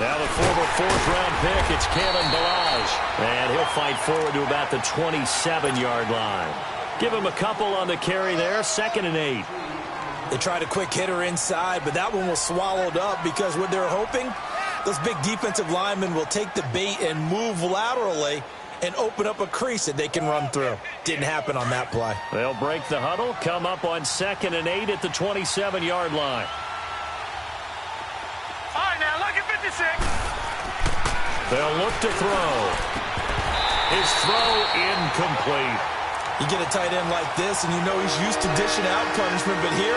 Now the former fourth-round pick, it's Kalen Balaj. And he'll fight forward to about the 27-yard line. Give him a couple on the carry there, 2nd and 8. They tried a quick hitter inside, but that one was swallowed up because what they're hoping, those big defensive linemen will take the bait and move laterally and open up a crease that they can run through. Didn't happen on that play. They'll break the huddle, come up on 2nd and 8 at the 27-yard line. They'll look to throw. His throw incomplete. You get a tight end like this, and you know he's used to dishing out punishment, but here,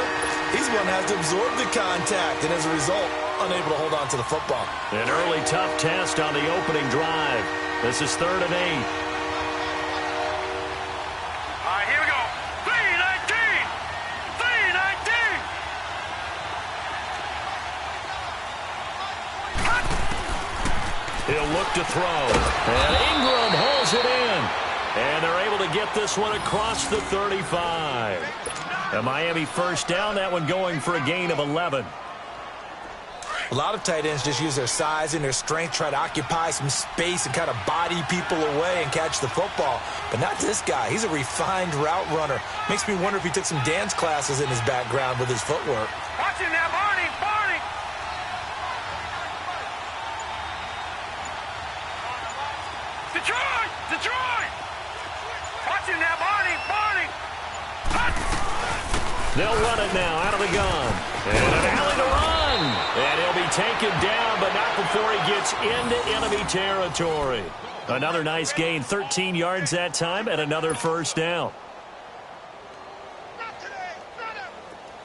he's going to have to absorb the contact, and as a result, unable to hold on to the football. An early tough test on the opening drive. This is 3rd and 8. All right, here we go. 3-19! 3-19! He'll look to throw. And Ingram holds it in. And they're able to get this one across the 35. A Miami first down, that one going for a gain of 11. A lot of tight ends just use their size and their strength, try to occupy some space and kind of body people away and catch the football. But not this guy. He's a refined route runner. Makes me wonder if he took some dance classes in his background with his footwork. Watch him now, Barney! Barney! Detroit! Detroit! Watch him now, Barney! Barney! They'll run it now out of the gun. And an alley to run. And he'll be taken down, but not before he gets into enemy territory. Another nice gain, 13 yards that time, and another first down.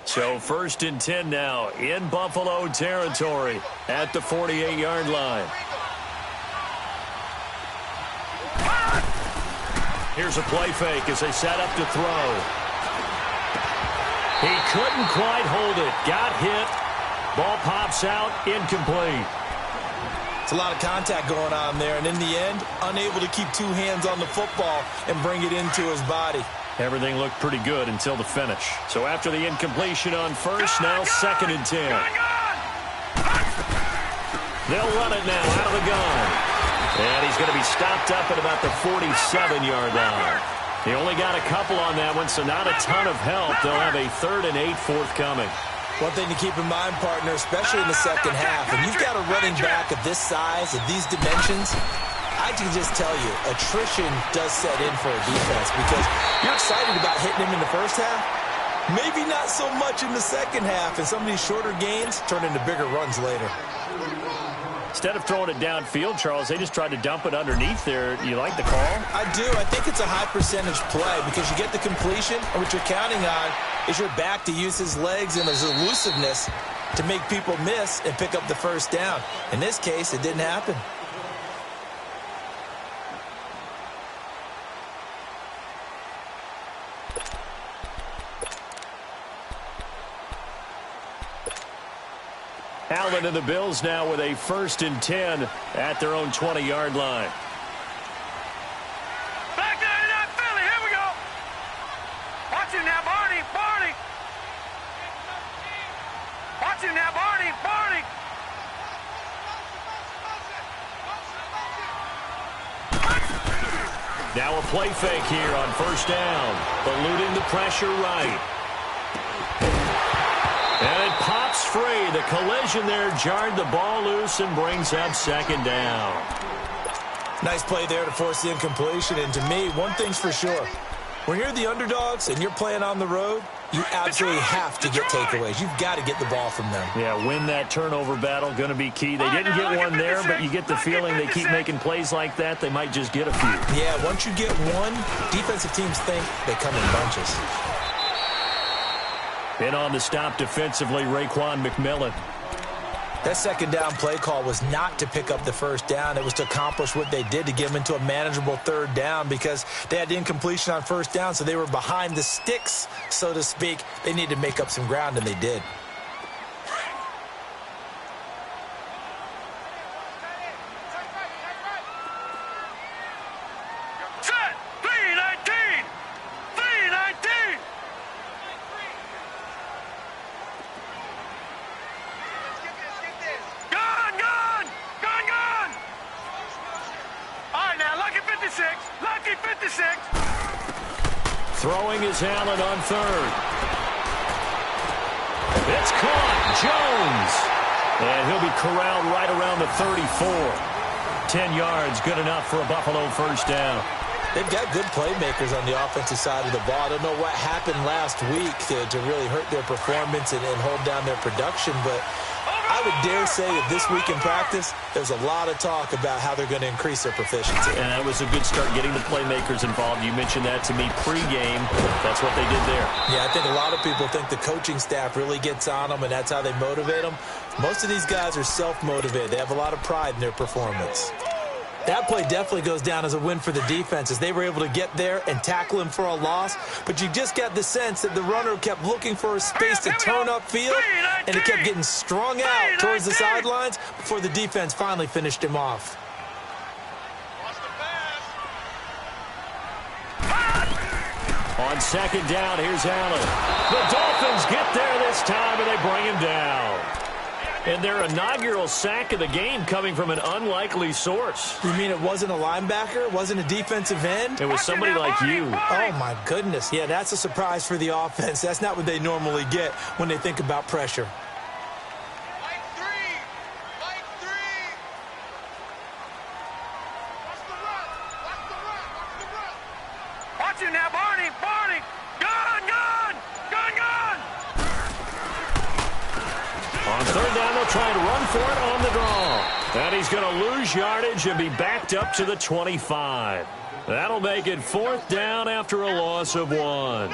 So 1st and 10 now in Buffalo territory at the 48-yard line. Here's a play fake as they set up to throw. He couldn't quite hold it. Got hit. Ball pops out. Incomplete. It's a lot of contact going on there, and in the end, unable to keep 2 hands on the football and bring it into his body. Everything looked pretty good until the finish. So after the incompletion on first, now 2nd and 10. They'll run it now out of the gun. And he's going to be stopped up at about the 47-yard line. He only got a couple on that one, so not a ton of help. They'll have a 3rd and 8 forthcoming. One thing to keep in mind, partner, especially in the second half, and you've got a running back of this size, of these dimensions, I can just tell you, attrition does set in for a defense because you're excited about hitting him in the first half. Maybe not so much in the second half, and some of these shorter gains turn into bigger runs later. Instead of throwing it downfield, Charles, they just tried to dump it underneath there. You like the call? I do. I think it's a high-percentage play because you get the completion, and what you're counting on is your back to use his legs and his elusiveness to make people miss and pick up the first down. In this case, it didn't happen. Allen and the Bills now with a 1st and 10 at their own 20-yard line. Back to 89 Philly. Here we go. Watch him now, Barney. Barney. Watch him now, Barney. Barney. Now a play fake here on first down. Eluding the pressure right. And it pops free. The collision there jarred the ball loose and brings up 2nd down. Nice play there to force the incompletion. And to me, one thing's for sure. When you're the underdogs and you're playing on the road, you absolutely have to get takeaways. You've got to get the ball from them. Yeah, win that turnover battle, going to be key. They didn't get one there, but you get the feeling they keep making plays like that, they might just get a few. Yeah, once you get one, defensive teams think they come in bunches. In on the stop defensively, Raekwon McMillan. That second down play call was not to pick up the first down. It was to accomplish what they did, to get them into a manageable third down, because they had incompletion on first down, so they were behind the sticks, so to speak. They needed to make up some ground, and they did. Set! 3-19! 3-19! Gone! All right, now, lucky 56. Lucky 56. Throwing is Allen on third. It's caught. Jones. And he'll be corralled right around the 34. 10 yards, good enough for a Buffalo first down. They've got good playmakers on the offensive side of the ball. I don't know what happened last week to really hurt their performance and hold down their production, but I would dare say that this week in practice, there's a lot of talk about how they're going to increase their proficiency. And that was a good start, getting the playmakers involved. You mentioned that to me pregame. That's what they did there. Yeah, I think a lot of people think the coaching staff really gets on them, and that's how they motivate them. Most of these guys are self-motivated. They have a lot of pride in their performance. That play definitely goes down as a win for the defense, as they were able to get there and tackle him for a loss. But you just got the sense that the runner kept looking for a space to turn upfield, and it kept getting strung out towards the sidelines before the defense finally finished him off. On second down, here's Allen. The Dolphins get there this time, and they bring him down. And their inaugural sack of the game coming from an unlikely source. You mean it wasn't a linebacker? It wasn't a defensive end? It was somebody like you. Oh, my goodness. Yeah, that's a surprise for the offense. That's not what they normally get when they think about pressure. Watch him now, Barney! Gone! On third down, they'll try and run for it on the draw. And he's going to lose yardage and be backed up to the 25. That'll make it fourth down after a loss of 1.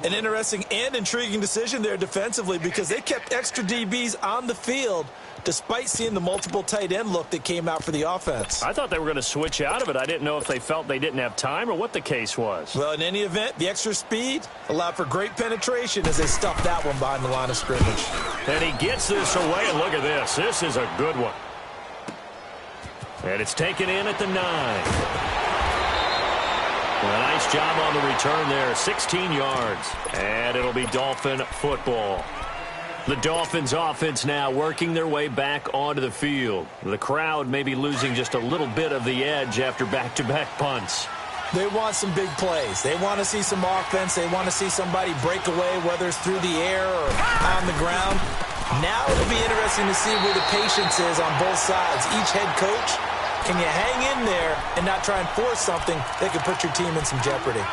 An interesting and intriguing decision there defensively, because they kept extra DBs on the field despite seeing the multiple tight end look that came out for the offense. I thought they were going to switch out of it. I didn't know if they felt they didn't have time or what the case was. Well, in any event, the extra speed allowed for great penetration as they stuffed that one behind the line of scrimmage. And he gets this away, and look at this. This is a good one. And it's taken in at the 9. Well, a nice job on the return there, 16 yards. And it'll be Dolphin football. The Dolphins offense now working their way back onto the field. The crowd may be losing just a little bit of the edge after back-to-back punts. They want some big plays. They want to see some offense. They want to see somebody break away, whether it's through the air or on the ground. Now it'll be interesting to see where the patience is on both sides. Each head coach, can you hang in there and not try and force something that could put your team in some jeopardy?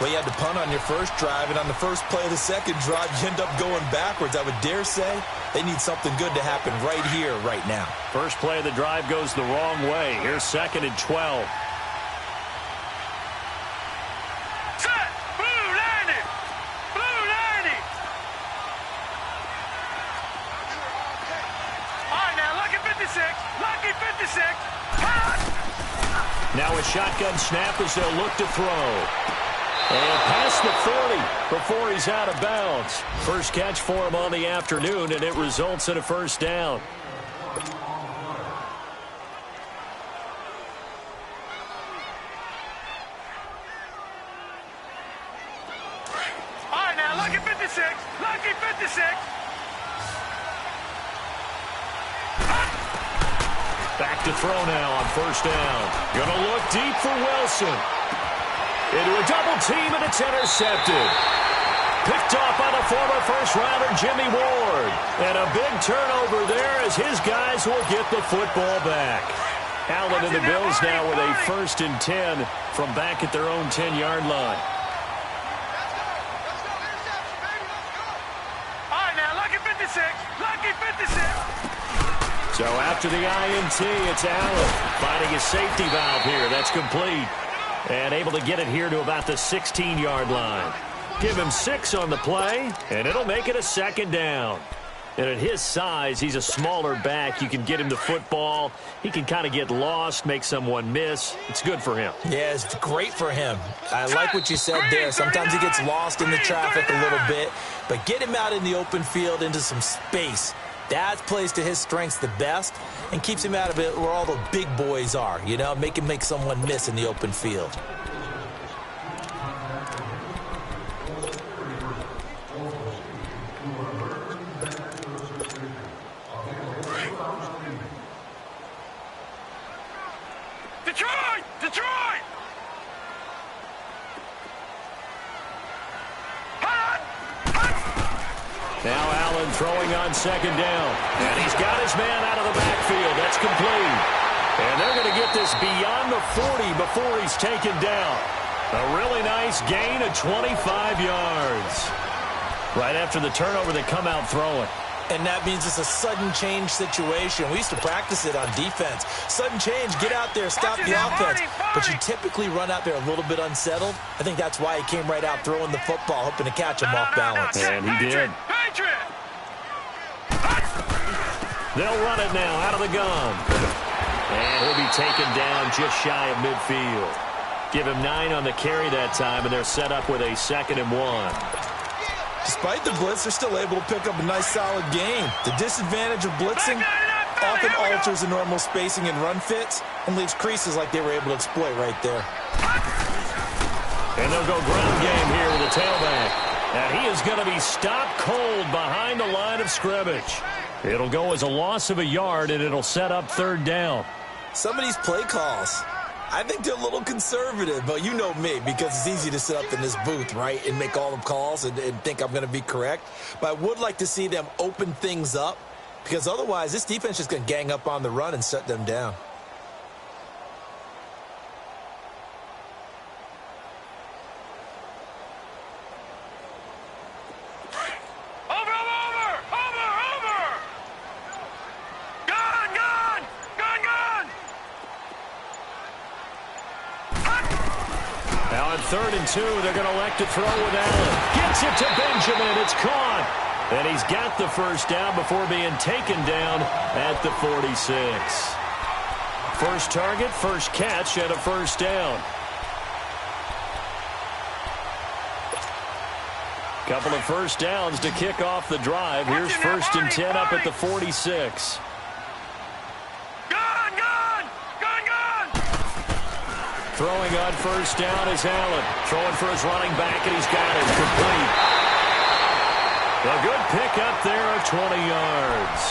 Well, you had to punt on your first drive, and on the first play of the second drive, you end up going backwards. I would dare say they need something good to happen right here, right now. First play of the drive goes the wrong way. Here's second and 12. Set! Blue 90! Blue 90! All right, now, lucky 56! Lucky 56! Now a shotgun snap as they'll look to throw. And past the 40 before he's out of bounds. First catch for him on the afternoon, and it results in a first down. All right, now, lucky 56! Lucky 56! Back to throw now on first down. Gonna look deep for Wilson. Into a double team, and it's intercepted. Picked off by the former first-rounder Jimmy Ward. And a big turnover there as his guys will get the football back. Allen and the Bills now with a 1st and 10 from back at their own 10-yard line. So after the INT, it's Allen finding his safety valve here. That's complete. And able to get it here to about the 16-yard line. Give him 6 on the play, and it'll make it a 2nd down. And at his size, he's a smaller back. You can get him the football. He can kind of get lost, make someone miss. It's good for him. Yeah, it's great for him. I like what you said there. Sometimes he gets lost in the traffic a little bit, but get him out in the open field into some space. That plays to his strengths the best and keeps him out of it where all the big boys are, you know, make him make someone miss in the open field. Detroit! Detroit! Now Allen throwing on 2nd down. And he's got his man out of the backfield. That's complete. And they're going to get this beyond the 40 before he's taken down. A really nice gain of 25 yards. Right after the turnover, they come out throwing. And that means it's a sudden change situation. We used to practice it on defense. Sudden change, get out there, stop the offense. But you typically run out there a little bit unsettled. I think that's why he came right out throwing the football, hoping to catch him off balance. And he did. They'll run it now out of the gun. And he'll be taken down just shy of midfield. Give him 9 on the carry that time, and they're set up with a 2nd and 1. Despite the blitz, they're still able to pick up a nice, solid gain. The disadvantage of blitzing often alters the normal spacing and run fits and leaves creases like they were able to exploit right there. And they'll go ground game here with the tailback. And he is going to be stopped cold behind the line of scrimmage. It'll go as a loss of a yard, and it'll set up 3rd down. Some of these play calls, I think they're a little conservative, but you know me, because it's easy to sit up in this booth, right, and make all the calls and think I'm going to be correct. But I would like to see them open things up, because otherwise this defense is going to gang up on the run and shut them down. Now on 3rd and 2, they're going to elect to throw with Allen. Gets it to Benjamin. It's caught. And he's got the 1st down before being taken down at the 46. First target, first catch, and a 1st down. Couple of 1st downs to kick off the drive. Here's 1st and 10 up at the 46. Throwing on 1st down is Allen. Throwing for his running back, and he's got it. Complete. A good pickup there of 20 yards.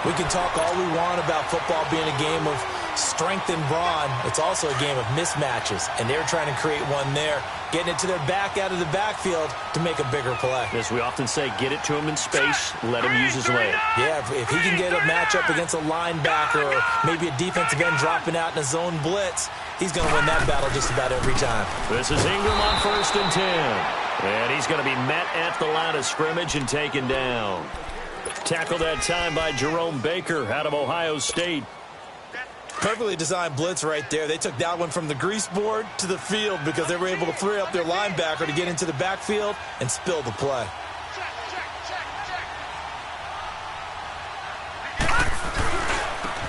We can talk all we want about football being a game of strength and brawn. It's also a game of mismatches, and they're trying to create one there, getting it to their back out of the backfield to make a bigger play. As we often say, get it to him in space, let him use his leg. Yeah, if he can get a matchup against a linebacker or maybe a defensive end dropping out in a zone blitz, he's going to win that battle just about every time. This is Ingram on 1st and 10. And he's going to be met at the line of scrimmage and taken down. Tackled that time by Jerome Baker out of Ohio State. Perfectly designed blitz right there. They took that one from the grease board to the field because they were able to free up their linebacker to get into the backfield and spill the play.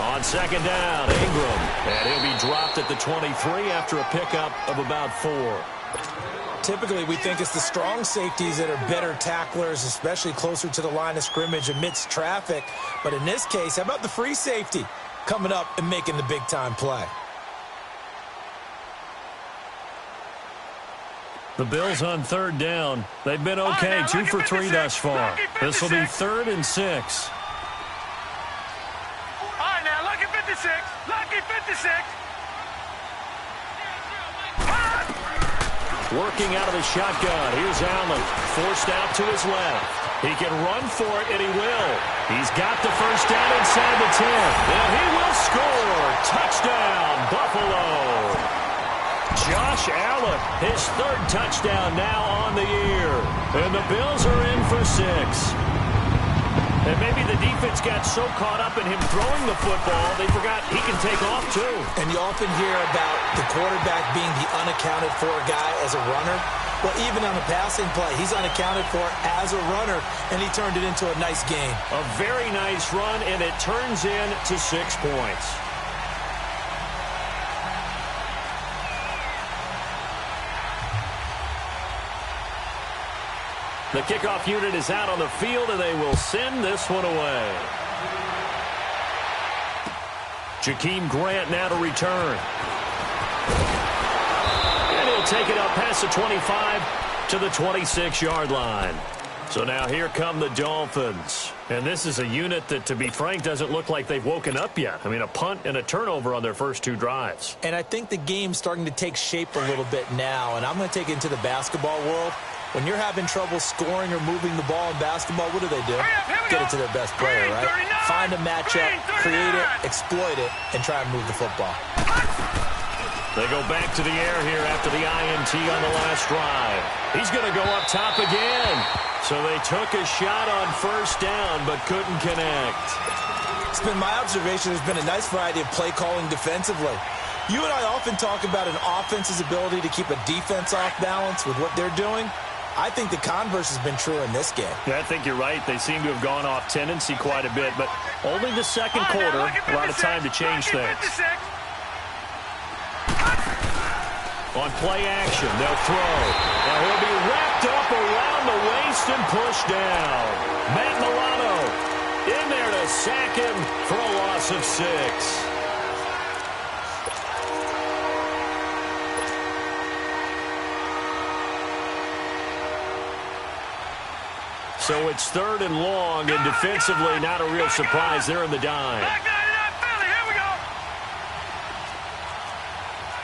On 2nd down, Ingram. And he'll be dropped at the 23 after a pickup of about 4. Typically, we think it's the strong safeties that are better tacklers, especially closer to the line of scrimmage amidst traffic. But in this case, how about the free safety coming up and making the big-time play? The Bills on 3rd down. They've been okay, 2 for 3 thus far. This will be 3rd and 6. All right, now, lucky 56. Lucky 56. Working out of the shotgun. Here's Allen. Forced out to his left. He can run for it, and he will. He's got the 1st down inside the 10. And he will score. Touchdown, Buffalo. Josh Allen, his 3rd touchdown now on the year. And the Bills are in for 6. And maybe the defense got so caught up in him throwing the football, they forgot he can take off too. And you often hear about the quarterback being the unaccounted for guy as a runner. Well, even on a passing play, he's unaccounted for as a runner, and he turned it into a nice game. A very nice run, and it turns into 6 points. The kickoff unit is out on the field, and they will send this one away. Jakeem Grant now to return. And he'll take it up past the 25 to the 26-yard line. So now here come the Dolphins. And this is a unit that, to be frank, doesn't look like they've woken up yet. I mean, a punt and a turnover on their first 2 drives. And I think the game's starting to take shape a little bit now, and I'm going to take it into the basketball world. When you're having trouble scoring or moving the ball in basketball, what do? Get it to their best player, right? Find a matchup, create it, exploit it, and try and move the football. They go back to the air here after the INT on the last drive. He's going to go up top again. So they took a shot on first down, but couldn't connect. It's been my observation there's been a nice variety of play calling defensively. You and I often talk about an offense's ability to keep a defense off balance with what they're doing. I think the converse has been true in this game. Yeah, I think you're right. They seem to have gone off tendency quite a bit, but only the second quarter, a lot of time to change things. On play action, they'll throw. Now he'll be wrapped up around the waist and pushed down. Matt Milano in there to sack him for a loss of 6. So it's 3rd and long, and defensively not a real surprise. They're in the dime. Here we go.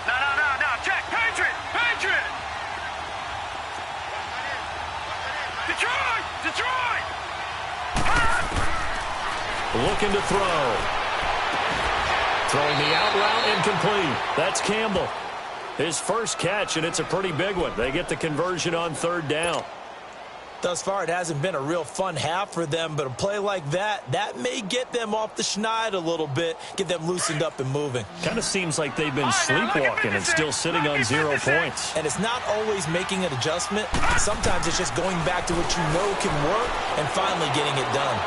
No. Check. Patriot. Detroit. Looking to throw. Throwing the out route incomplete. That's Campbell. His first catch, and it's a pretty big one. They get the conversion on 3rd down. Thus far, it hasn't been a real fun half for them, but a play like that may get them off the schneid a little bit, get them loosened up and moving. Kind of seems like they've been sleepwalking and still sitting on 0 points. And it's not always making an adjustment. Sometimes it's just going back to what you know can work and finally getting it done.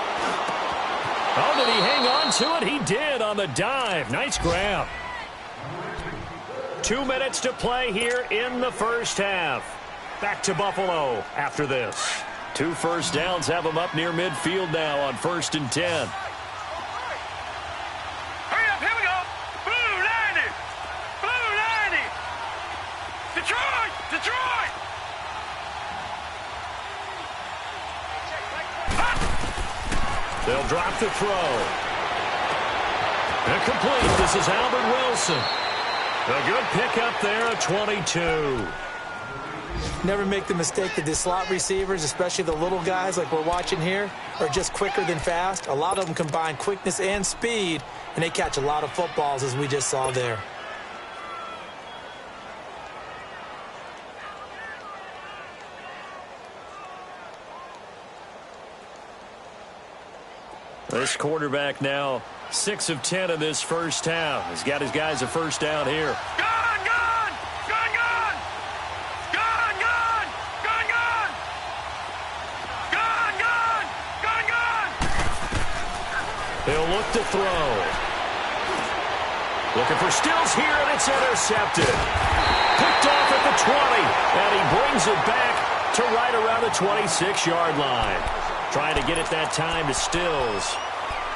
Oh, did he hang on to it? He did on the dive. Nice grab. 2 minutes to play here in the first half. Back to Buffalo after this. 2 first downs have them up near midfield now on 1st and 10. Hurry up, here we go. Blue 90. Detroit. They'll drop the throw. Incomplete. This is Albert Wilson. A good pickup there at 22. Never make the mistake that the slot receivers, especially the little guys like we're watching here, are just quicker than fast. A lot of them combine quickness and speed, and they catch a lot of footballs, as we just saw there. This quarterback now 6 of 10 in this first half. He's got his guys a first down here. He'll look to throw. Looking for Stills here, and it's intercepted. Picked off at the 20, and he brings it back to right around the 26-yard line. Trying to get it that time to Stills.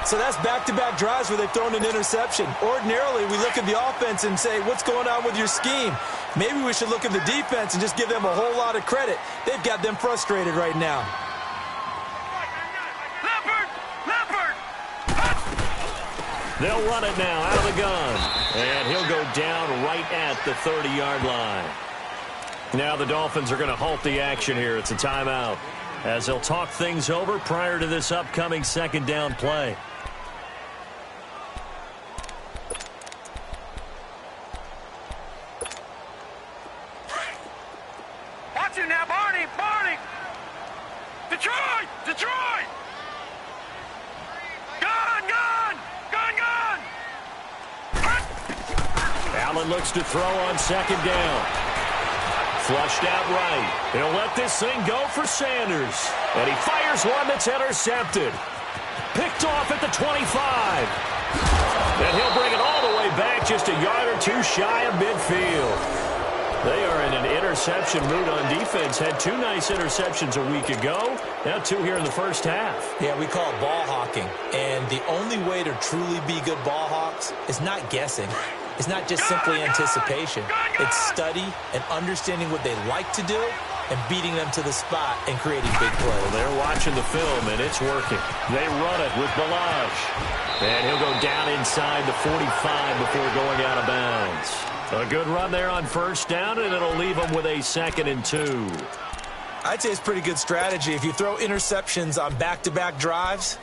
So that's back-to-back drives where they've thrown an interception. Ordinarily, we look at the offense and say, what's going on with your scheme? Maybe we should look at the defense and just give them a whole lot of credit. They've got them frustrated right now. They'll run it now out of the gun. And he'll go down right at the 30-yard line. Now the Dolphins are going to halt the action here. It's a timeout, as they'll talk things over prior to this upcoming second down play. Watch it now, Barney. Detroit. Allen looks to throw on second down. Flushed out right. He'll let this thing go for Sanders. And he fires one that's intercepted. Picked off at the 25. And he'll bring it all the way back just a yard or two shy of midfield. They are in an interception mood on defense. Had two nice interceptions a week ago. Now two here in the first half. Yeah, we call it ball hawking. And the only way to truly be good ball hawks is not guessing. It's not just simply anticipation. It's study and understanding what they like to do and beating them to the spot and creating big plays. Well, they're watching the film, and it's working. They run it with Balaj. And he'll go down inside the 45 before going out of bounds. A good run there on first down, and it'll leave them with a 2nd and 2. I'd say it's pretty good strategy. If you throw interceptions on back-to-back drives,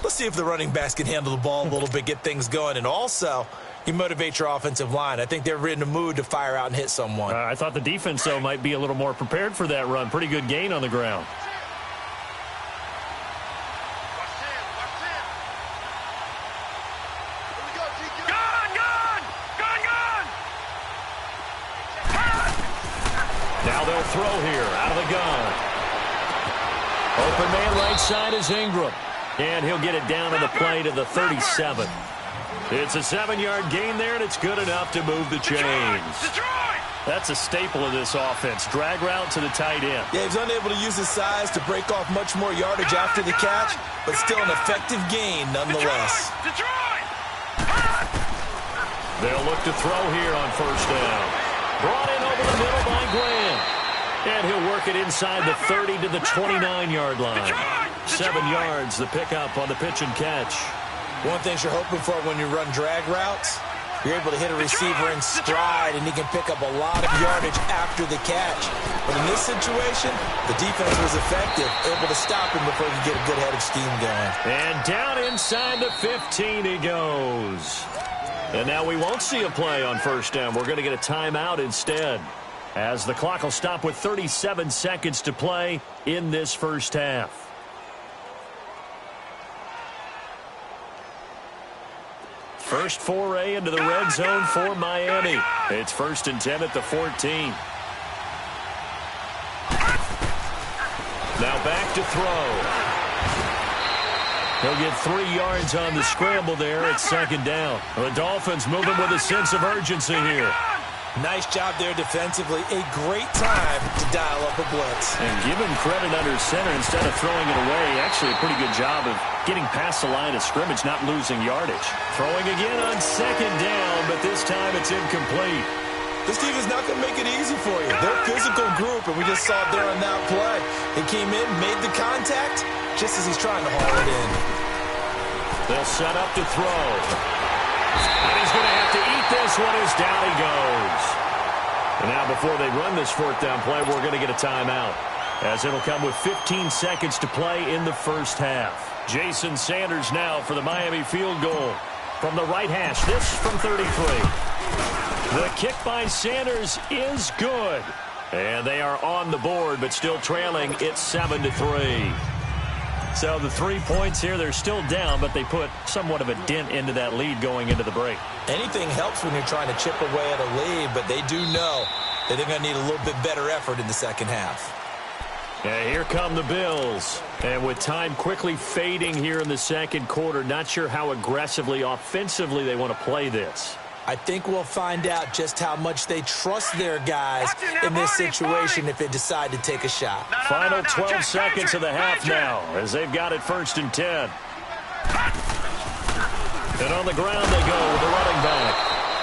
let's see if the running backs can handle the ball a little bit, get things going, and also you motivate your offensive line. I think they're in the mood to fire out and hit someone. I thought the defense, though, might be a little more prepared for that run. Pretty good gain on the ground. Now they'll throw here out of the gun. Open man right side is Ingram. And he'll get it down to the play to the 37. It's a 7-yard gain there, and it's good enough to move the chains. That's a staple of this offense. Drag route to the tight end. Yeah, he's unable to use his size to break off much more yardage after the catch, but still an effective gain nonetheless. They'll look to throw here on first down. Brought in over the middle by Graham. And he'll work it inside the 30 to the 29-yard line. 7 yards, the pickup on the pitch and catch. One thing you're hoping for when you run drag routes, you're able to hit a receiver in stride, and he can pick up a lot of yardage after the catch. But in this situation, the defense was effective, able to stop him before he could get a good head of steam going. And down inside the 15 he goes. And now we won't see a play on first down. We're going to get a timeout instead, as the clock will stop with 37 seconds to play in this first half. First foray into the red zone for Miami. It's 1st and 10 at the 14. Now back to throw. He'll get 3 yards on the scramble there at 2nd down. The Dolphins moving with a sense of urgency here. Nice job there defensively. A great time to dial up a blitz. And give him credit under center instead of throwing it away. Actually a pretty good job of getting past the line of scrimmage, not losing yardage. Throwing again on 2nd down, but this time it's incomplete. This team is not going to make it easy for you. They're a physical group, and we just saw it there on that play. He came in, made the contact, just as he's trying to haul it in. They'll set up to throw. And he's going to have to eat this one as down he goes. And now before they run this 4th down play, we're going to get a timeout, as it'll come with 15 seconds to play in the first half. Jason Sanders now for the Miami field goal. From the right hash, this from 33. The kick by Sanders is good. And they are on the board, but still trailing. It's 7-3. So the 3 points here, they're still down, but they put somewhat of a dent into that lead going into the break. Anything helps when you're trying to chip away at a lead, but they do know that they're going to need a little bit better effort in the second half. And here come the Bills. And with time quickly fading here in the second quarter, not sure how aggressively, offensively they want to play this. I think we'll find out just how much they trust their guys in this situation if they decide to take a shot. Final 12 seconds of the half now, as they've got it 1st and 10. And on the ground they go with the running back.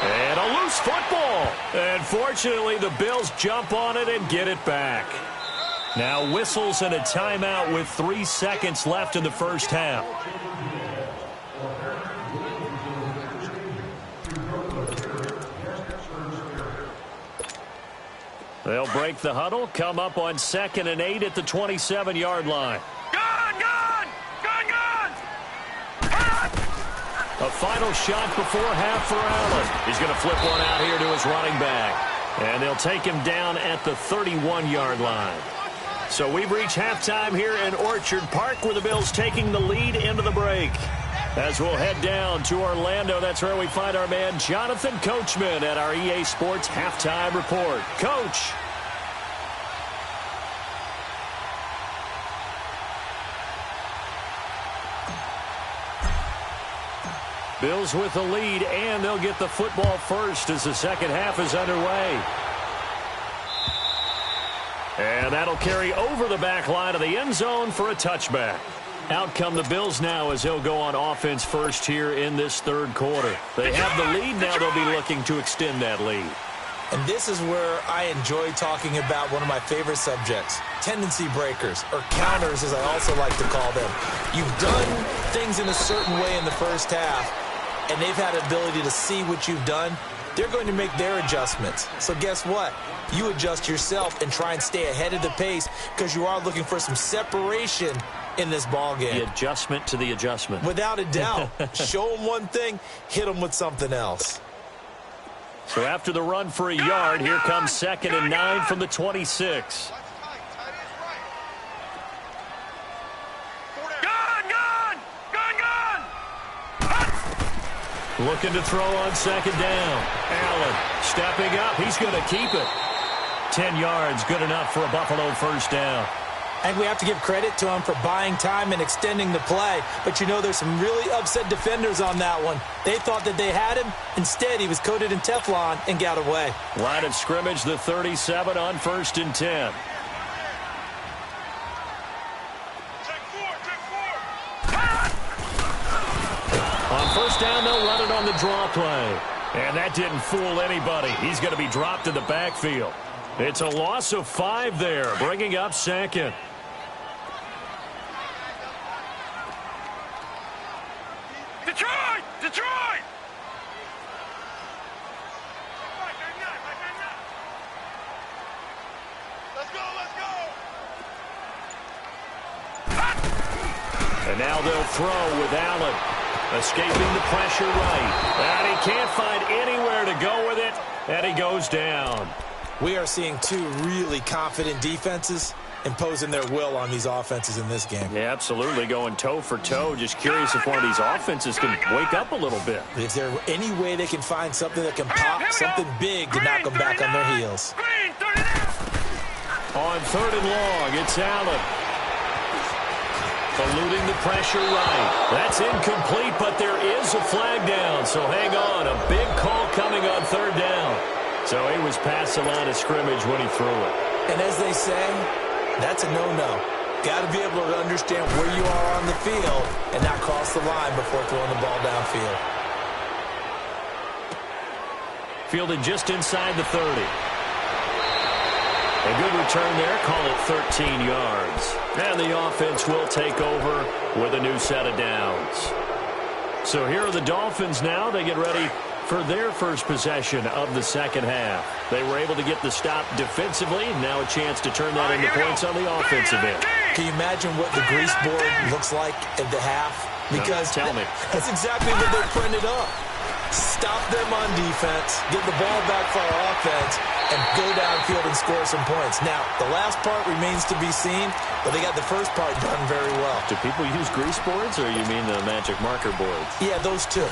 And a loose football. And fortunately, the Bills jump on it and get it back. Now whistles and a timeout with 3 seconds left in the first half. They'll break the huddle, come up on 2nd and 8 at the 27-yard line. A final shot before half for Allen. He's going to flip one out here to his running back. And they'll take him down at the 31-yard line. So we've reached halftime here in Orchard Park, where the Bills taking the lead into the break. As we'll head down to Orlando, that's where we find our man Jonathan Coachman at our EA Sports Halftime Report. Coach. Bills with the lead, and they'll get the football first as the second half is underway. And that'll carry over the back line of the end zone for a touchback. Out come the Bills now as they'll go on offense first here in this third quarter. They have the lead. Now they'll be looking to extend that lead. And this is where I enjoy talking about one of my favorite subjects, tendency breakers, or counters as I also like to call them. You've done things in a certain way in the first half, and they've had the ability to see what you've done. They're going to make their adjustments. So guess what? You adjust yourself and try and stay ahead of the pace because you are looking for some separation in this ball game. The adjustment to the adjustment. Without a doubt. Show them one thing, hit them with something else. So after the run for a yard, here comes 2nd and 9 from the 26. Looking to throw on 2nd down. Allen stepping up. He's going to keep it. 10 yards, good enough for a Buffalo first down. And we have to give credit to him for buying time and extending the play. But, you know, there's some really upset defenders on that one. They thought that they had him. Instead, he was coated in Teflon and got away. Line of scrimmage, the 37 on 1st and 10. On first down, they'll run it on the draw play. And that didn't fool anybody. He's going to be dropped in the backfield. It's a loss of 5 there, bringing up 2nd. Detroit! Detroit! Let's go, let's go! And now they'll throw with Allen. Escaping the pressure right. And he can't find anywhere to go with it. And he goes down. We are seeing two really confident defenses imposing their will on these offenses in this game. Yeah, absolutely. Going toe for toe. Just curious if one of these offenses can wake up a little bit. Is there any way they can find something that can pop, something big to knock them back on their heels? On 3rd and long, it's Allen. Eluding the pressure right. That's incomplete, but there is a flag down. So hang on. A big call coming on 3rd down. So he was past the line of scrimmage when he threw it. And as they say, that's a no-no. Got to be able to understand where you are on the field and not cross the line before throwing the ball downfield. Fielded just inside the 30. A good return there. Call it 13 yards. And the offense will take over with a new set of downs. So here are the Dolphins now. They get ready for their first possession of the second half. They were able to get the stop defensively. Now a chance to turn that into points on the offensive end. Can you imagine what the grease board looks like at the half? Because tell me. That's exactly what they printed up. Stop them on defense, get the ball back for our offense, and go downfield and score some points. Now, the last part remains to be seen, but they got the first part done very well. Do people use grease boards, or you mean the magic marker boards? Yeah, those two.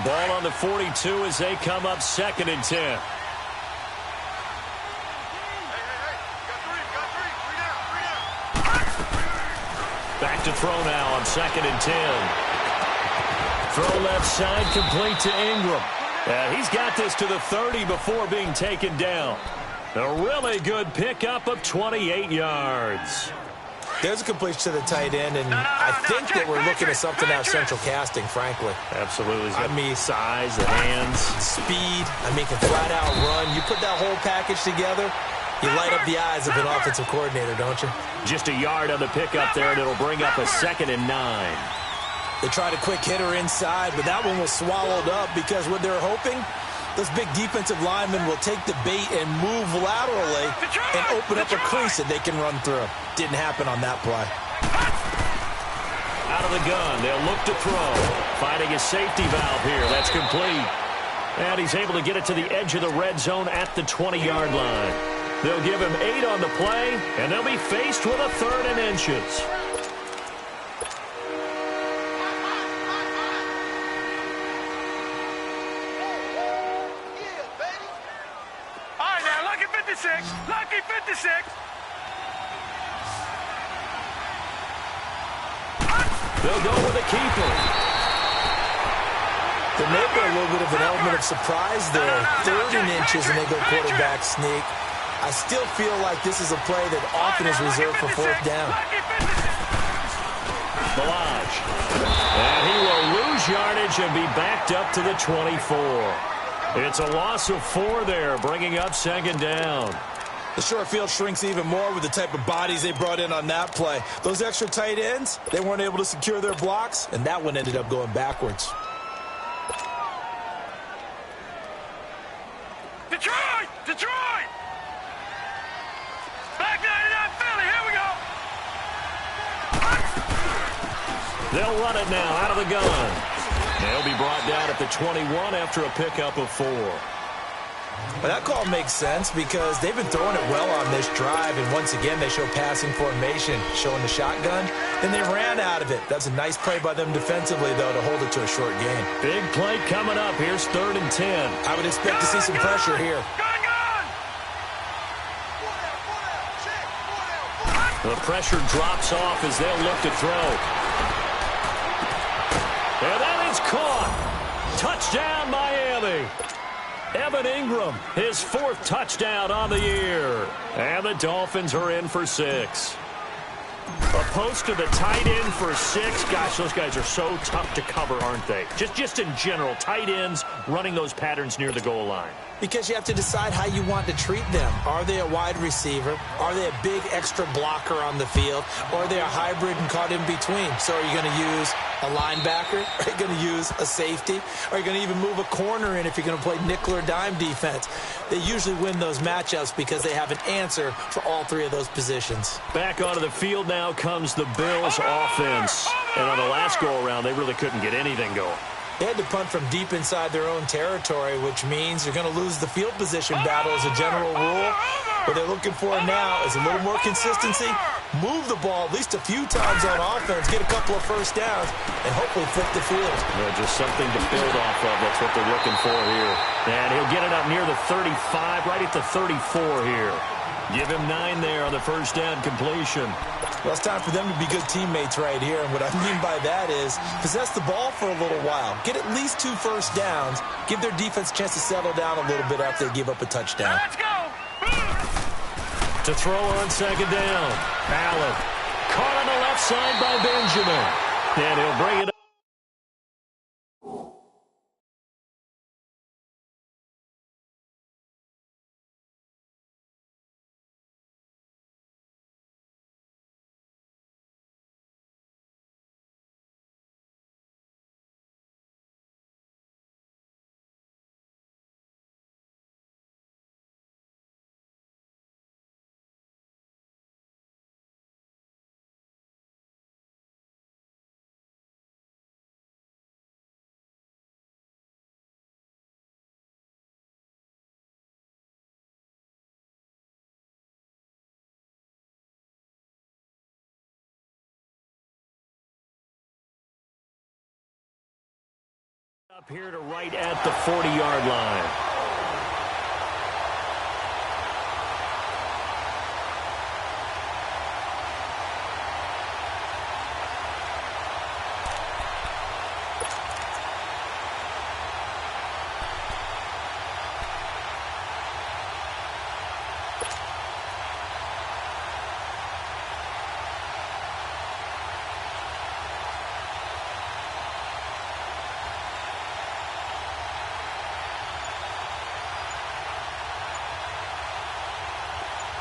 Ball on the 42 as they come up 2nd and 10. Back to throw now on 2nd and 10. Throw left side complete to Ingram. He's got this to the 30 before being taken down. A really good pickup of 28 yards. There's a completion to the tight end, and I think that we're looking at something out of central casting, frankly. Absolutely. I mean, size, the hands. Speed. I mean, can flat out run. You put that whole package together, you light up the eyes of an offensive coordinator, don't you? Just a yard on the pickup there, and it'll bring up a 2nd and 9. They tried a quick hitter inside, but that one was swallowed up because what they're hoping, those big defensive linemen will take the bait and move laterally and open up a crease that they can run through. Didn't happen on that play. Out of the gun, they'll look to throw. Finding a safety valve here. That's complete. And he's able to get it to the edge of the red zone at the 20-yard line. They'll give him 8 on the play, and they'll be faced with a 3rd and inches. All right, now, lucky 56. Lucky 56. They'll go with a keeper. There may be a little bit of an element of surprise there. 3rd and inches, and they go quarterback sneak. I still feel like this is a play that often is reserved for 4th down. Balaj. And he will lose yardage and be backed up to the 24. It's a loss of 4 there, bringing up 2nd down. The short field shrinks even more with the type of bodies they brought in on that play. Those extra tight ends, they weren't able to secure their blocks, and that one ended up going backwards. Detroit! Detroit! Back 99 Philly, here we go! They'll run it now out of the gun. They'll be brought down at the 21 after a pickup of 4. Well, that call makes sense because they've been throwing it well on this drive, and once again they show passing formation, showing the shotgun, and they ran out of it. That's a nice play by them defensively, though, to hold it to a short gain. Big play coming up. Here's 3rd and 10. I would expect to see some pressure here. The pressure drops off as they'll look to throw. And that is caught. Touchdown, Miami. Evan Ingram, his 4th touchdown on the year. And the Dolphins are in for 6. A post to the tight end for 6. Gosh, those guys are so tough to cover, aren't they? Just in general, tight ends running those patterns near the goal line. Because you have to decide how you want to treat them. Are they a wide receiver? Are they a big extra blocker on the field? Or are they a hybrid and caught in between? So are you going to use a linebacker? Are you going to use a safety? Are you going to even move a corner in if you're going to play nickel or dime defense? They usually win those matchups because they have an answer for all 3 of those positions. Back onto the field now comes the Bills offense. And on the last go-around, they really couldn't get anything going. They had to punt from deep inside their own territory, which means you're going to lose the field position battle as a general rule. What they're looking for now is a little more consistency, move the ball at least a few times on offense, get a couple of 1st downs, and hopefully flip the field. Yeah, just something to build off of. That's what they're looking for here. And he'll get it up near the 35, right at the 34 here. Give him 9 there on the 1st down completion. Well, it's time for them to be good teammates right here. And what I mean by that is possess the ball for a little while. Get at least 2 1st downs. Give their defense a chance to settle down a little bit after they give up a touchdown. Let's go! To throw on 2nd down. Allen. Caught on the left side by Benjamin. And he'll bring it up. Up here to right at the 40-yard line.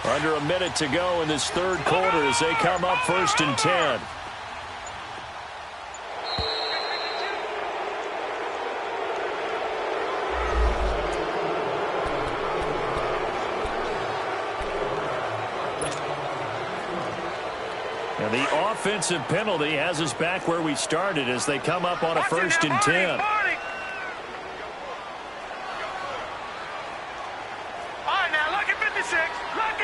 Under a minute to go in this 3rd quarter as they come up 1st and 10. And the offensive penalty has us back where we started as they come up on a 1st and 10. All right, now, lucky 56. Lucky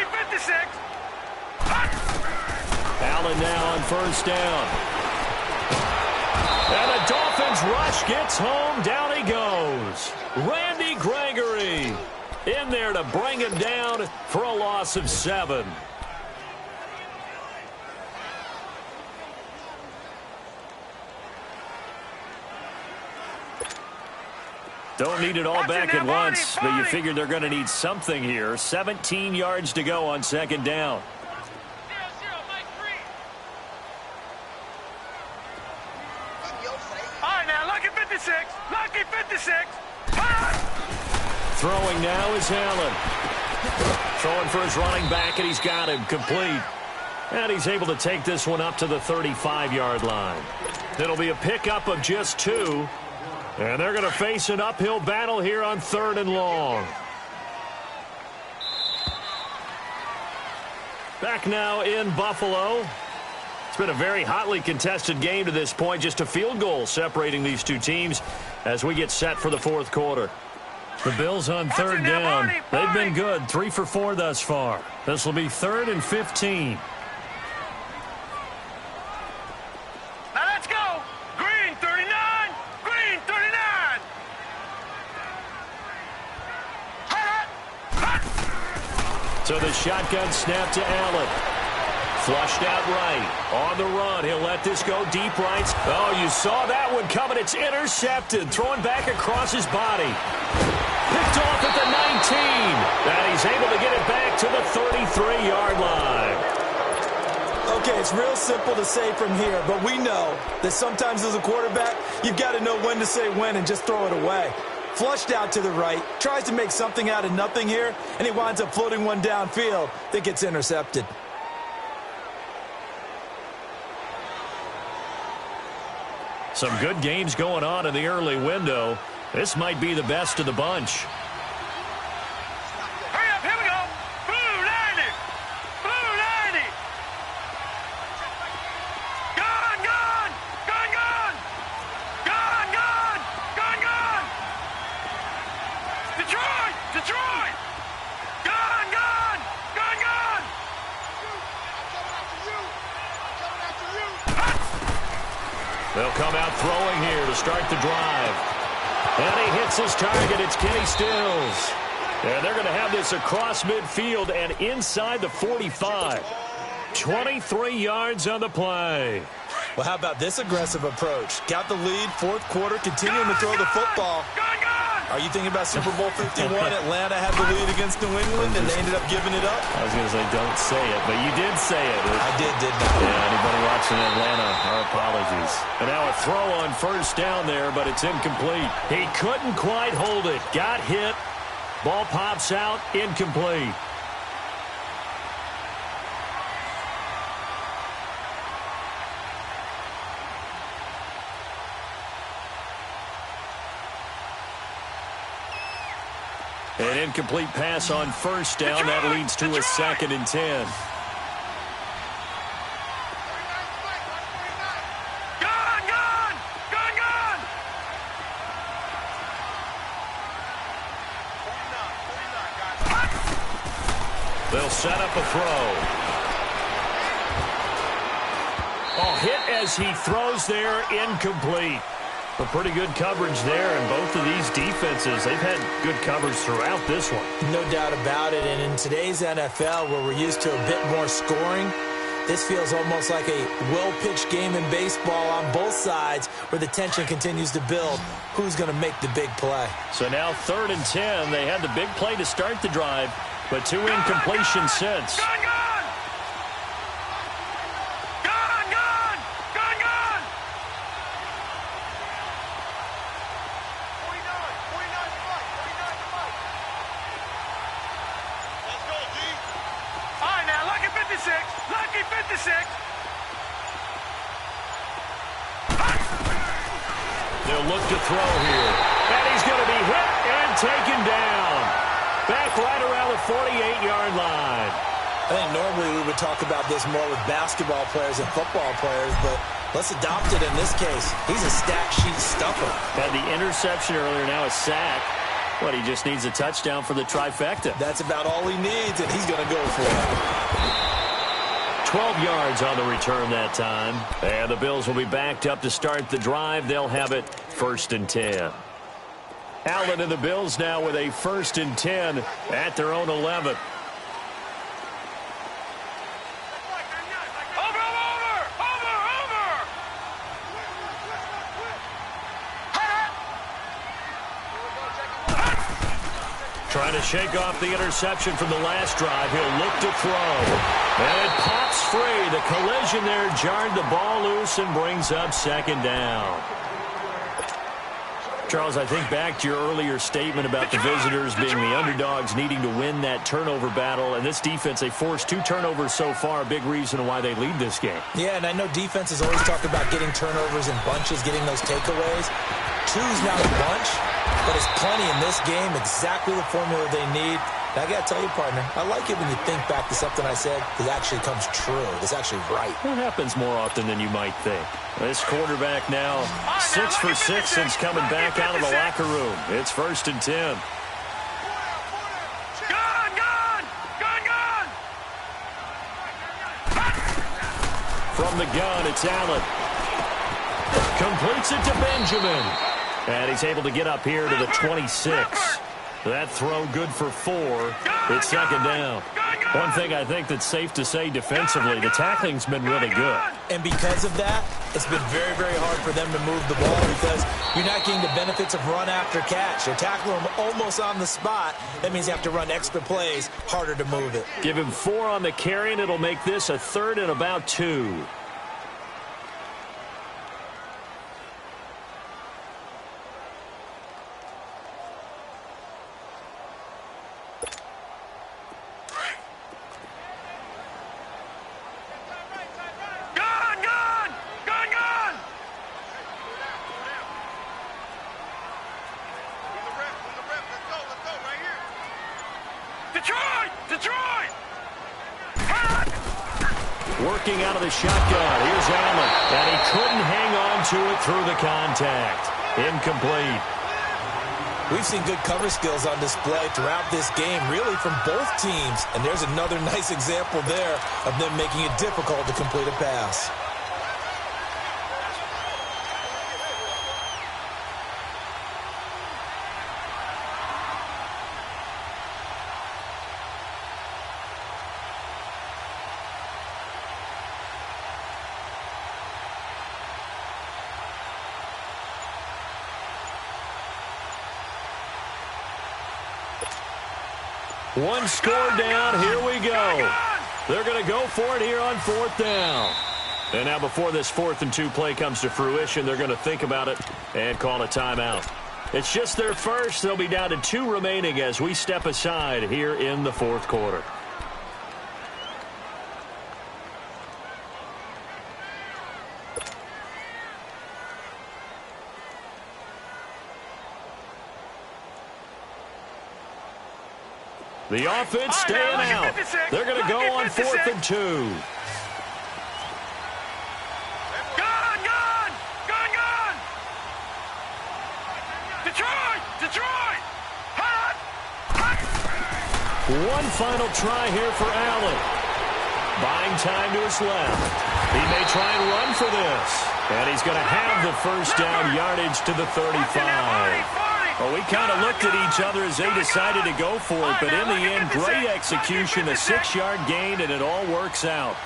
first down. And the Dolphins rush gets home. Down he goes. Randy Gregory in there to bring him down for a loss of 7. Don't need it all back at once, but you figure they're going to need something here. 17 yards to go on second down. All right, now, lucky 56. Lucky 56. Throwing now is Allen. Throwing for his running back, and he's got him complete. And he's able to take this one up to the 35-yard line. It'll be a pickup of just 2. And they're going to face an uphill battle here on 3rd and long. Back now in Buffalo. It's been a very hotly contested game to this point. Just a field goal separating these two teams as we get set for the 4th quarter. The Bills on 3rd down. They've been good. 3 for 4 thus far. This will be 3rd and 15. So the shotgun snap to Allen. Flushed out right. On the run. He'll let this go deep right. Oh, you saw that one coming. It's intercepted. Throwing back across his body. Picked off at the 19. And he's able to get it back to the 33-yard line. Okay, it's real simple to say from here, but we know that sometimes as a quarterback, you've got to know when to say when and just throw it away. Flushed out to the right, tries to make something out of nothing here, and he winds up floating one downfield that gets intercepted. Some good games going on in the early window. This might be the best of the bunch. Hurry up, here we go. Blue 90. Blue 90. Gone, gone. Gone, gone. Gone, gone. Gone, gone. Detroit! Detroit! Gone, gone! Gone, gone! They'll come out throwing here to start the drive. And he hits his target. It's Kenny Stills. And they're going to have this across midfield and inside the 45. 23 yards on the play. Well, how about this aggressive approach? Got the lead, 4th quarter, continuing to throw the football. Are you thinking about Super Bowl 51? Atlanta had the lead against New England, and they ended up giving it up? I was going to say, don't say it, but you did say it. I didn't I? Yeah, anybody watching Atlanta, our apologies. And now a throw on first down there, but it's incomplete. He couldn't quite hold it. Got hit. Ball pops out, incomplete. An incomplete pass on first down. That leads to a 2nd and 10. Gone, gone! Gone, gone! 49, They'll set up a throw. Oh, hit as he throws there, incomplete. A pretty good coverage there, and both of these defenses, they've had good coverage throughout this one. No doubt about it, and in today's NFL, where we're used to a bit more scoring, this feels almost like a well-pitched game in baseball on both sides, where the tension continues to build. Who's going to make the big play? So now 3rd and 10. They had the big play to start the drive, but 2 incompletions since. gone, gone! Gone, gone! Gone, gone! 49 to Mike. 49 to Mike. Let's go, G. All right, now, lucky 56. Lucky 56. They'll look to throw here. And he's going to be hit and taken down. Back right around the 48-yard line. I think normally we would talk about this more with basketball players and football players, but let's adopt it in this case. He's a stat sheet stuffer. Had the interception earlier, now a sack. But he just needs a touchdown for the trifecta. That's about all he needs, and he's going to go for it. 12 yards on the return that time. And the Bills will be backed up to start the drive. They'll have it 1st and 10. Allen and the Bills now with a 1st and 10 at their own 11. Trying to shake off the interception from the last drive. He'll look to throw. And it pops free. The collision there jarred the ball loose and brings up 2nd down. Charles, I think back to your earlier statement about the visitors being the underdogs needing to win that turnover battle. And this defense, they forced 2 turnovers so far, a big reason why they lead this game. Yeah, and I know defenses always talk about getting turnovers in bunches, getting those takeaways. 2's not a bunch, but it's plenty in this game, exactly the formula they need. And I got to tell you, partner, I like it when you think back to something I said that actually comes true. It's actually right. It happens more often than you might think. This quarterback now 6 for 6 since coming back out of the locker room. It's 1st and 10. From the gun, it's Allen. Completes it to Benjamin. And he's able to get up here to the 26. That throw good for 4. It's 2nd down. One thing I think that's safe to say defensively, the tackling's been really good. And because of that, it's been very, very hard for them to move the ball because you're not getting the benefits of run after catch. They're tackling them almost on the spot. That means you have to run extra plays, harder to move it. Give him 4 on the carry, and it'll make this a 3rd and about 2. Working out of the shotgun. Here's Allen. And he couldn't hang on to it through the contact. Incomplete. We've seen good cover skills on display throughout this game, really from both teams. And there's another nice example there of them making it difficult to complete a pass. One score down. Here we go. They're going to go for it here on 4th down. And now before this 4th and 2 play comes to fruition, they're going to think about it and call a timeout. It's just their first. They'll be down to 2 remaining as we step aside here in the 4th quarter. The offense staying out. They're going to go on 4th and 2. Detroit! One final try here for Allen. Buying time to his left. He may try and run for this. And he's going to have the first down yardage to the 35. Well, we kind of looked at each other as they decided to go for it, but in the end, great execution, a 6-yard gain, and it all works out.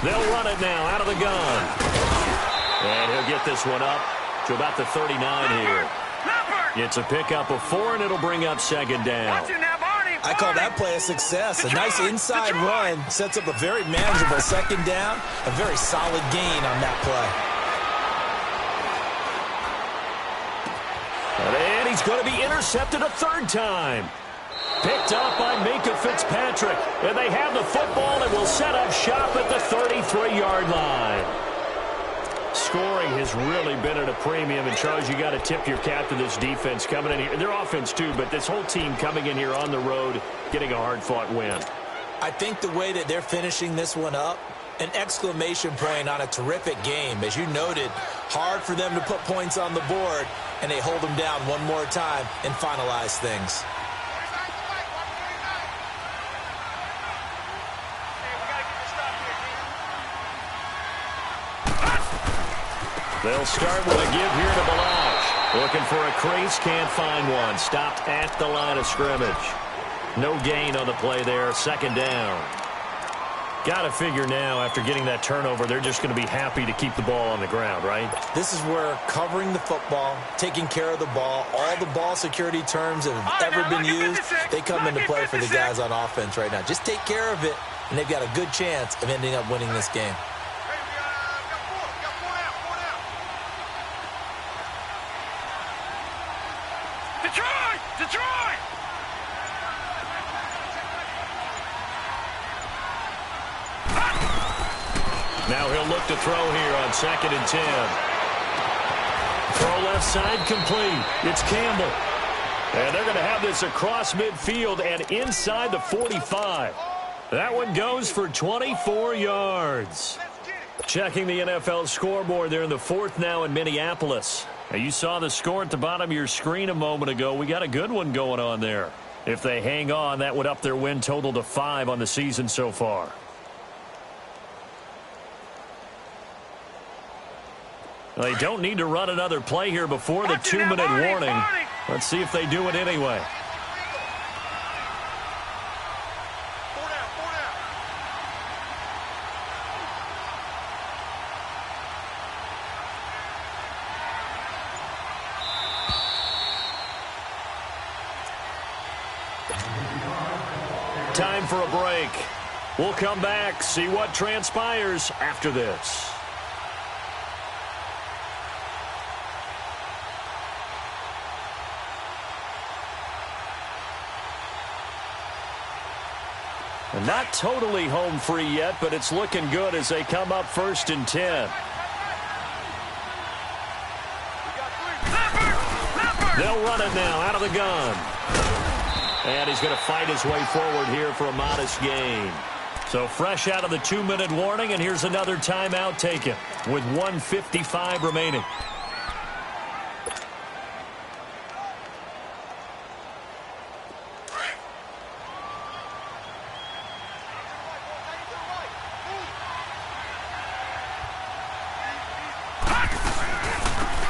They'll run it now out of the gun. And he'll get this one up to about the 39 here. It's a pickup of 4, and it'll bring up 2nd down. I call that play a success. A nice inside run sets up a very manageable 2nd down, a very solid gain on that play. And he's going to be intercepted a 3rd time. Picked up by Minka Fitzpatrick. And they have the football and will set up shop at the 33-yard line. Scoring has really been at a premium. And, Charles, you got to tip your cap to this defense coming in here. Their offense, too, but this whole team coming in here on the road, getting a hard-fought win. I think the way that they're finishing this one up, an exclamation point on a terrific game. As you noted, hard for them to put points on the board, and they hold them down one more time and finalize things. They'll start with a give here to Balaj. Looking for a crease, can't find one. Stopped at the line of scrimmage. No gain on the play there, second down. Got to figure now, after getting that turnover, they're just going to be happy to keep the ball on the ground, right? This is where covering the football, taking care of the ball, all the ball security terms that have ever been used, they come into play for the guys on offense right now. Just take care of it, and they've got a good chance of ending up winning this game. Detroit! Now he'll look to throw here on 2nd and 10. Throw left side complete. It's Campbell. And they're going to have this across midfield and inside the 45. That one goes for 24 yards. Checking the NFL scoreboard there in the 4th now in Minneapolis. Now you saw the score at the bottom of your screen a moment ago. We got a good one going on there. If they hang on, that would up their win total to 5 on the season so far. They don't need to run another play here before the 2-minute warning. Let's see if they do it anyway. Time for a break. We'll come back, see what transpires after this. Not totally home free yet, but it's looking good as they come up 1st and 10. They'll run it now out of the gun. And he's going to fight his way forward here for a modest gain. So fresh out of the 2-minute warning, and here's another timeout taken with 1:55 remaining.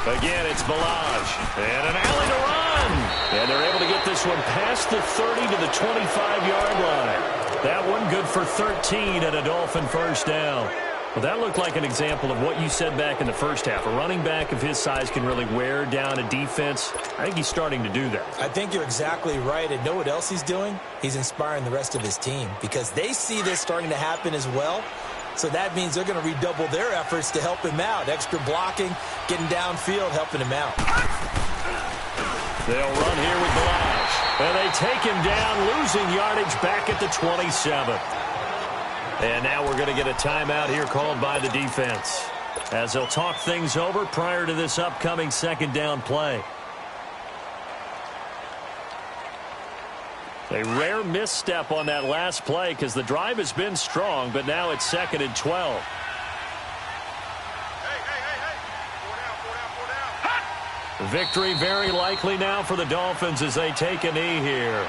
Again, it's Balaj. And an alley to run. And they're able to get this one past the 30 to the 25-yard line. That one good for 13 and a Dolphin first down. Well, that looked like an example of what you said back in the first half. A running back of his size can really wear down a defense. I think he's starting to do that. I think you're exactly right. And know what else he's doing? He's inspiring the rest of his team because they see this starting to happen as well. So that means they're going to redouble their efforts to help him out. Extra blocking, getting downfield, helping him out. They'll run here with Balaj. And they take him down, losing yardage back at the 27. And now we're going to get a timeout here called by the defense, as they'll talk things over prior to this upcoming 2nd down play. A rare misstep on that last play because the drive has been strong, but now it's 2nd and 12. Victory very likely now for the Dolphins as they take a knee here.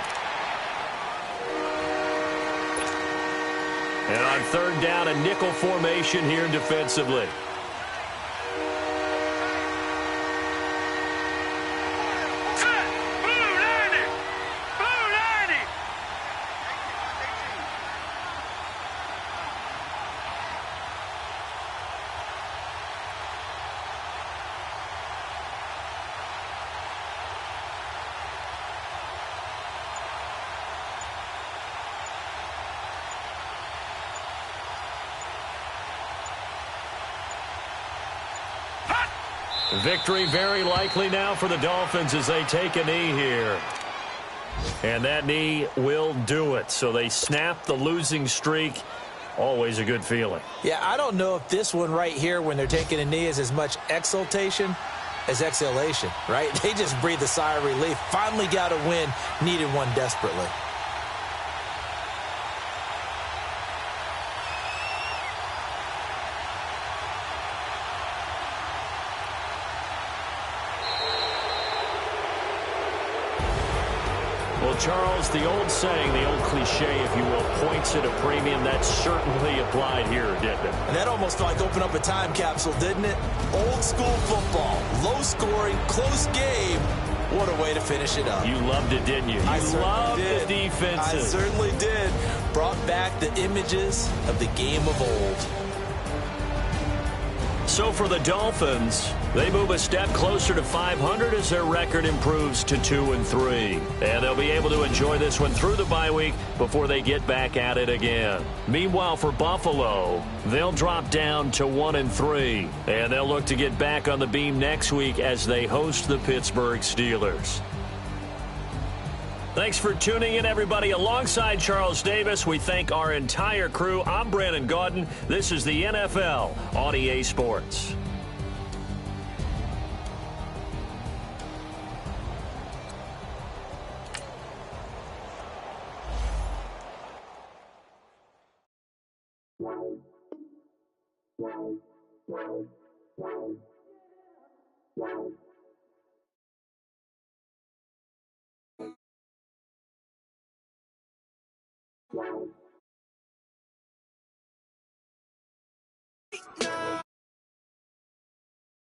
And on 3rd down, a nickel formation here defensively. Victory very likely now for the Dolphins as they take a knee here. And that knee will do it. So they snap the losing streak. Always a good feeling. Yeah, I don't know if this one right here when they're taking a knee is as much exultation as exhalation, right? They just breathe a sigh of relief. Finally got a win, needed one desperately. Charles, the old saying, the old cliche, if you will, points at a premium, that certainly applied here, didn't it? And that almost like opened up a time capsule, didn't it? Old school football, low scoring, close game. What a way to finish it up. You loved it, didn't you? You loved the defenses. I certainly did. Brought back the images of the game of old. So for the Dolphins, they move a step closer to 500 as their record improves to 2-3. And they'll be able to enjoy this one through the bye week before they get back at it again. Meanwhile, for Buffalo, they'll drop down to 1-3. And they'll look to get back on the beam next week as they host the Pittsburgh Steelers. Thanks for tuning in, everybody. Alongside Charles Davis, we thank our entire crew. I'm Brandon Gaudin. This is the NFL on EA Sports.